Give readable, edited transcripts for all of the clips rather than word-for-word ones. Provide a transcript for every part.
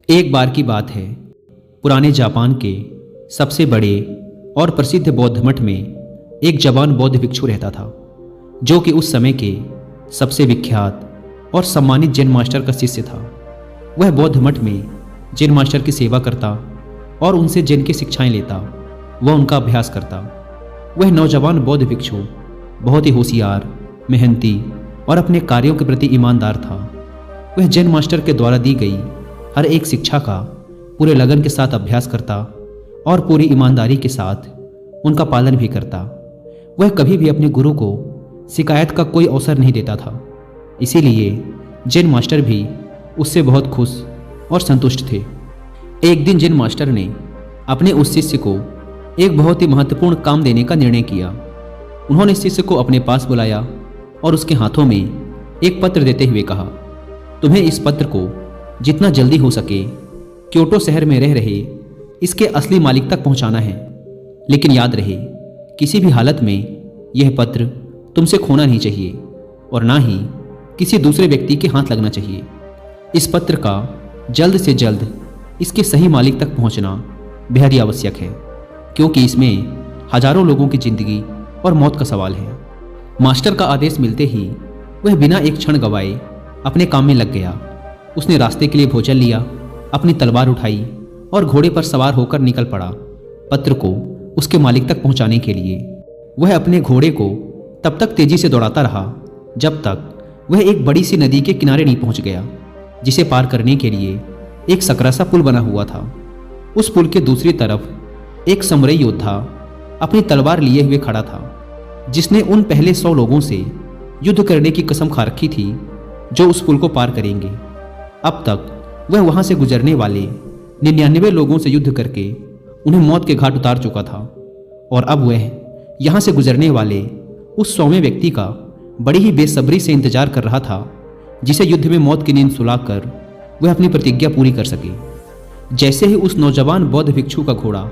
एक बार की बात है। पुराने जापान के सबसे बड़े और प्रसिद्ध बौद्ध मठ में एक जवान बौद्ध भिक्षु रहता था, जो कि उस समय के सबसे विख्यात और सम्मानित जैन मास्टर का शिष्य था। वह बौद्ध मठ में जैन मास्टर की सेवा करता और उनसे जैन की शिक्षाएं लेता व उनका अभ्यास करता। वह नौजवान बौद्ध भिक्षु बहुत ही होशियार, मेहनती और अपने कार्यों के प्रति ईमानदार था। वह जैन मास्टर के द्वारा दी गई हर एक शिक्षा का पूरे लगन के साथ अभ्यास करता और पूरी ईमानदारी के साथ उनका पालन भी करता। वह कभी भी अपने गुरु को शिकायत का कोई अवसर नहीं देता था। इसीलिए जैन मास्टर भी उससे बहुत खुश और संतुष्ट थे। एक दिन जैन मास्टर ने अपने उस शिष्य को एक बहुत ही महत्वपूर्ण काम देने का निर्णय किया। उन्होंने शिष्य को अपने पास बुलाया और उसके हाथों में एक पत्र देते हुए कहा, तुम्हें इस पत्र को जितना जल्दी हो सके क्योटो शहर में रह रहे इसके असली मालिक तक पहुंचाना है। लेकिन याद रहे, किसी भी हालत में यह पत्र तुमसे खोना नहीं चाहिए और ना ही किसी दूसरे व्यक्ति के हाथ लगना चाहिए। इस पत्र का जल्द से जल्द इसके सही मालिक तक पहुंचना बेहद ही आवश्यक है, क्योंकि इसमें हजारों लोगों की जिंदगी और मौत का सवाल है। मास्टर का आदेश मिलते ही वह बिना एक क्षण गवाए अपने काम में लग गया। उसने रास्ते के लिए भोजन लिया, अपनी तलवार उठाई और घोड़े पर सवार होकर निकल पड़ा पत्र को उसके मालिक तक पहुंचाने के लिए। वह अपने घोड़े को तब तक तेजी से दौड़ाता रहा जब तक वह एक बड़ी सी नदी के किनारे नहीं पहुंच गया, जिसे पार करने के लिए एक सकरा सा पुल बना हुआ था। उस पुल के दूसरी तरफ एक समुराई योद्धा अपनी तलवार लिए हुए खड़ा था, जिसने उन पहले 100 लोगों से युद्ध करने की कसम खा रखी थी जो उस पुल को पार करेंगे। अब तक वह वहां से गुजरने वाले 99 लोगों से युद्ध करके उन्हें मौत के घाट उतार चुका था, और अब वह यहां से गुजरने वाले उस 100वें व्यक्ति का बड़ी ही बेसब्री से इंतजार कर रहा था, जिसे युद्ध में मौत की नींद सुलाकर वह अपनी प्रतिज्ञा पूरी कर सके। जैसे ही उस नौजवान बौद्ध भिक्षु का घोड़ा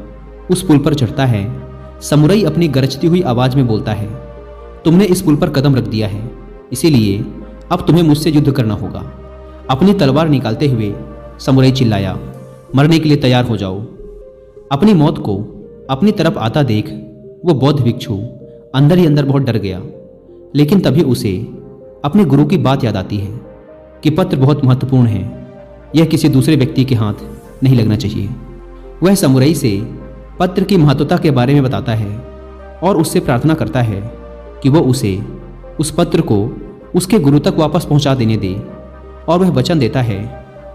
उस पुल पर चढ़ता है, समुराई अपनी गरजती हुई आवाज में बोलता है, तुमने इस पुल पर कदम रख दिया है, इसीलिए अब तुम्हें मुझसे युद्ध करना होगा। अपनी तलवार निकालते हुए समुराई चिल्लाया, मरने के लिए तैयार हो जाओ। अपनी मौत को अपनी तरफ आता देख वो बौद्ध भिक्षु अंदर ही अंदर बहुत डर गया। लेकिन तभी उसे अपने गुरु की बात याद आती है कि पत्र बहुत महत्वपूर्ण है, यह किसी दूसरे व्यक्ति के हाथ नहीं लगना चाहिए। वह समुराई से पत्र की महत्वता के बारे में बताता है और उससे प्रार्थना करता है कि वो उसे उस पत्र को उसके गुरु तक वापस पहुंचा देने दे, और वह वचन देता है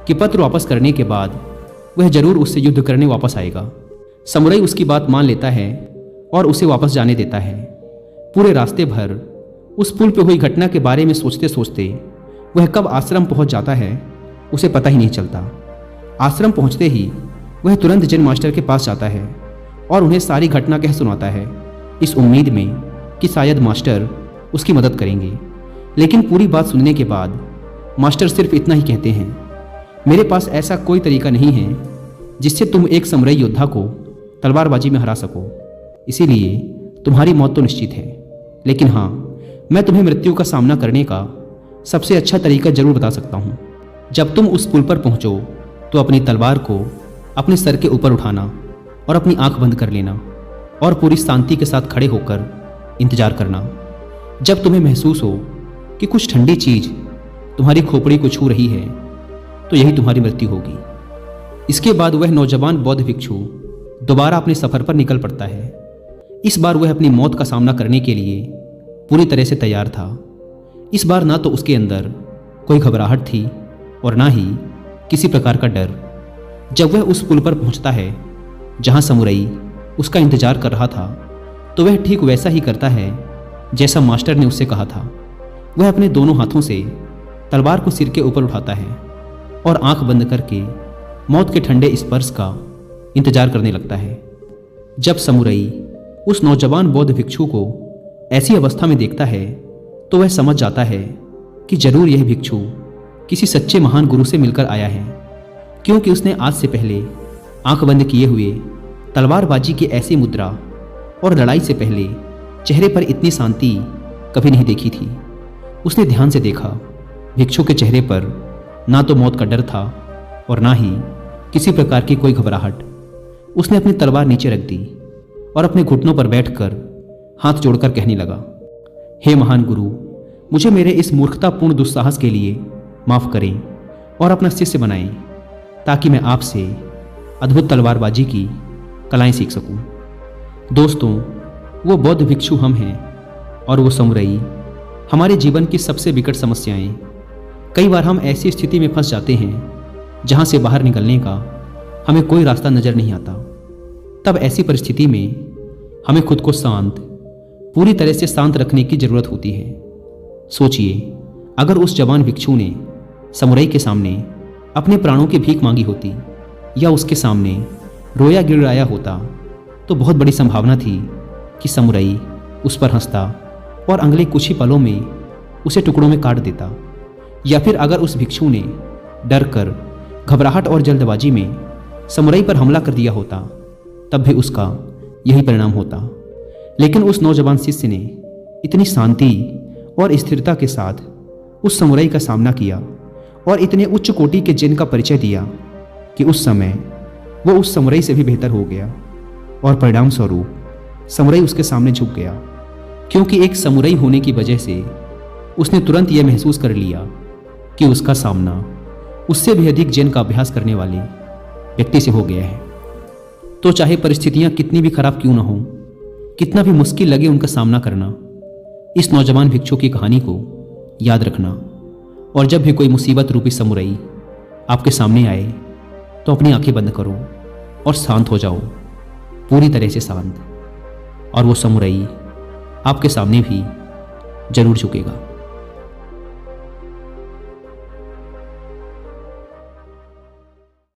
कि पत्र वापस करने के बाद वह जरूर उससे युद्ध करने वापस आएगा। समुराई उसकी बात मान लेता है और उसे वापस जाने देता है। पूरे रास्ते भर उस पुल पर हुई घटना के बारे में सोचते सोचते वह कब आश्रम पहुंच जाता है उसे पता ही नहीं चलता। आश्रम पहुंचते ही वह तुरंत जैन मास्टर के पास जाता है और उन्हें सारी घटना कह सुनाता है, इस उम्मीद में कि शायद मास्टर उसकी मदद करेंगे। लेकिन पूरी बात सुनने के बाद मास्टर सिर्फ इतना ही कहते हैं, मेरे पास ऐसा कोई तरीका नहीं है जिससे तुम एक समुराई योद्धा को तलवारबाजी में हरा सको, इसीलिए तुम्हारी मौत तो निश्चित है। लेकिन हाँ, मैं तुम्हें मृत्यु का सामना करने का सबसे अच्छा तरीका जरूर बता सकता हूँ। जब तुम उस पुल पर पहुँचो तो अपनी तलवार को अपने सर के ऊपर उठाना और अपनी आंख बंद कर लेना और पूरी शांति के साथ खड़े होकर इंतजार करना। जब तुम्हें महसूस हो कि कुछ ठंडी चीज तुम्हारी खोपड़ी को छू रही है, तो यही तुम्हारी मृत्यु होगी। इसके बाद वह नौजवान बौद्ध भिक्षु दोबारा अपने सफर पर निकल पड़ता है। इस बार वह अपनी मौत का सामना करने के लिए पूरी तरह से तैयार था। इस बार ना तो उसके अंदर कोई घबराहट थी और ना ही किसी प्रकार का डर। जब वह उस पुल पर पहुंचता है जहां समुराई उसका इंतजार कर रहा था, तो वह ठीक वैसा ही करता है जैसा मास्टर ने उससे कहा था। वह अपने दोनों हाथों से तलवार को सिर के ऊपर उठाता है और आंख बंद करके मौत के ठंडे स्पर्श का इंतजार करने लगता है। जब समुराई उस नौजवान बौद्ध भिक्षु को ऐसी अवस्था में देखता है, तो वह समझ जाता है कि जरूर यह भिक्षु किसी सच्चे महान गुरु से मिलकर आया है, क्योंकि उसने आज से पहले आंख बंद किए हुए तलवारबाजी की ऐसी मुद्रा और लड़ाई से पहले चेहरे पर इतनी शांति कभी नहीं देखी थी। उसने ध्यान से देखा, भिक्षु के चेहरे पर ना तो मौत का डर था और ना ही किसी प्रकार की कोई घबराहट। उसने अपनी तलवार नीचे रख दी और अपने घुटनों पर बैठकर हाथ जोड़कर कहने लगा, हे महान गुरु, मुझे मेरे इस मूर्खतापूर्ण दुस्साहस के लिए माफ़ करें और अपना शिष्य बनाएं, ताकि मैं आपसे अद्भुत तलवारबाजी की कलाएं सीख सकूं। दोस्तों, वो बौद्ध भिक्षु हम हैं और वो समुराई हमारे जीवन की सबसे विकट समस्याएं। कई बार हम ऐसी स्थिति में फंस जाते हैं जहां से बाहर निकलने का हमें कोई रास्ता नजर नहीं आता। तब ऐसी परिस्थिति में हमें खुद को शांत, पूरी तरह से शांत रखने की जरूरत होती है। सोचिए, अगर उस जवान भिक्षु ने समुराई के सामने अपने प्राणों की भीख मांगी होती या उसके सामने रोया गिड़ाया होता, तो बहुत बड़ी संभावना थी कि समुराई उस पर हंसता और अगले कुछ ही पलों में उसे टुकड़ों में काट देता। या फिर अगर उस भिक्षु ने डर कर, घबराहट और जल्दबाजी में समुराई पर हमला कर दिया होता, तब भी उसका यही परिणाम होता। लेकिन उस नौजवान शिष्य ने इतनी शांति और स्थिरता के साथ उस समुराई का सामना किया और इतने उच्च कोटि के जिन का परिचय दिया कि उस समय वो उस समुराई से भी बेहतर हो गया और परिणाम स्वरूप समुराई उसके सामने झुक गया, क्योंकि एक समुराई होने की वजह से उसने तुरंत यह महसूस कर लिया कि उसका सामना उससे भी अधिक जिन का अभ्यास करने वाले व्यक्ति से हो गया है। तो चाहे परिस्थितियां कितनी भी खराब क्यों न हो, कितना भी मुश्किल लगे उनका सामना करना, इस नौजवान भिक्षु की कहानी को याद रखना। और जब भी कोई मुसीबत रूपी समुराई आपके सामने आए तो अपनी आंखें बंद करो और शांत हो जाओ, पूरी तरह से शांत, और वो समुराई आपके सामने भी जरूर झुकेगा।